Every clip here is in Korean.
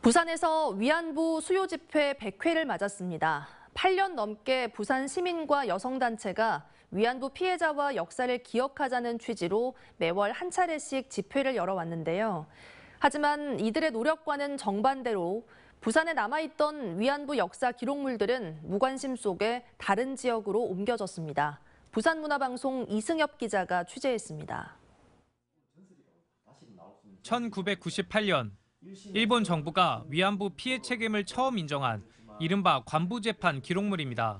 부산에서 위안부 수요 집회 100회를 맞았습니다. 8년 넘게 부산 시민과 여성단체가 위안부 피해자와 역사를 기억하자는 취지로 매월 한 차례씩 집회를 열어왔는데요. 하지만 이들의 노력과는 정반대로 부산에 남아있던 위안부 역사 기록물들은 무관심 속에 다른 지역으로 옮겨졌습니다. 부산문화방송 이승엽 기자가 취재했습니다. 1998년 일본 정부가 위안부 피해 책임을 처음 인정한 이른바 관부재판 기록물입니다.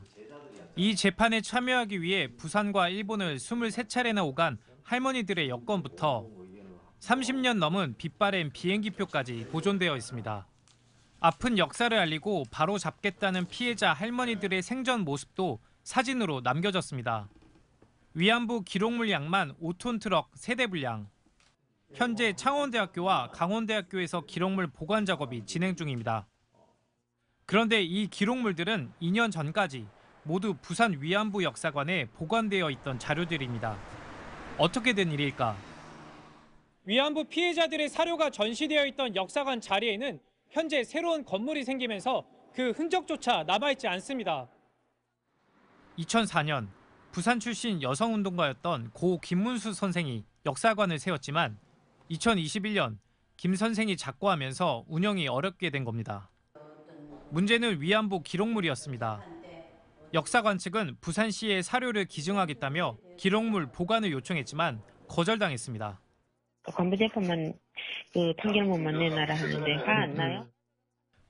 이 재판에 참여하기 위해 부산과 일본을 23차례나 오간 할머니들의 여권부터 30년 넘은 빛바랜 비행기표까지 보존되어 있습니다. 아픈 역사를 알리고 바로 잡겠다는 피해자 할머니들의 생전 모습도 사진으로 남겨졌습니다. 위안부 기록물 양만 5톤 트럭 3대 분량. 현재 창원대학교와 강원대학교에서 기록물 보관 작업이 진행 중입니다. 그런데 이 기록물들은 2년 전까지 모두 부산 위안부 역사관에 보관되어 있던 자료들입니다. 어떻게 된 일일까? 위안부 피해자들의 사료가 전시되어 있던 역사관 자리에는 현재 새로운 건물이 생기면서 그 흔적조차 남아있지 않습니다. 2004년 부산 출신 여성운동가였던 고 김문수 선생이 역사관을 세웠지만 2021년 김 선생이 작고하면서 운영이 어렵게 된 겁니다. 문제는 위안부 기록물이었습니다. 역사관 측은 부산시에 사료를 기증하겠다며 기록물 보관을 요청했지만 거절당했습니다. 관부재판만 판결문만 내놔라 하는데 화 안 나요?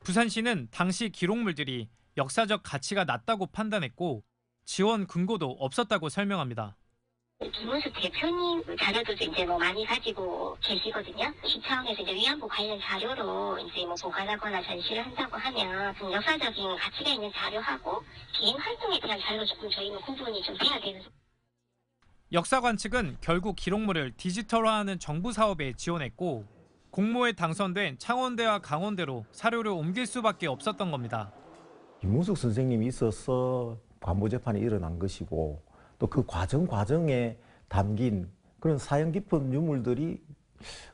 부산시는 당시 기록물들이 역사적 가치가 낮다고 판단했고 지원 근거도 없었다고 설명합니다. 김문수 대표님 자료들도 이제 많이 가지고 계시거든요. 시청에서 이제 위안부 관련 자료로 이제 보관하거나 전시를 한다고 하면 역사적인 가치가 있는 자료하고 개인 활동에 대한 자료로 조금 저희는 구분이 좀 돼야 되는. 역사관 측은 결국 기록물을 디지털화하는 정부 사업에 지원했고 공모에 당선된 창원대와 강원대로 사료를 옮길 수밖에 없었던 겁니다. 김문숙 선생님이 있어서 관부재판이 일어난 것이고 또 그 과정에 담긴 그런 사연 깊은 유물들이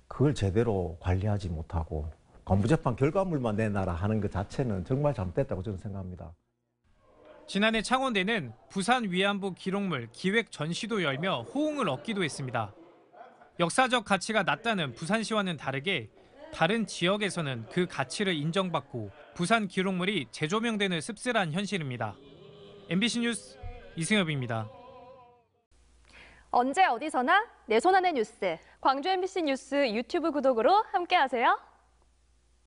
그걸 제대로 관리하지 못하고 관부재판 결과물만 내놔라 하는 것 자체는 정말 잘못됐다고 저는 생각합니다. 지난해 창원대는 부산 위안부 기록물 기획 전시도 열며 호응을 얻기도 했습니다. 역사적 가치가 낮다는 부산시와는 다르게 다른 지역에서는 그 가치를 인정받고 부산 기록물이 재조명되는 씁쓸한 현실입니다. MBC 뉴스 이승엽입니다. 언제 어디서나 내 손 안의 뉴스. 광주 MBC 뉴스 유튜브 구독으로 함께하세요.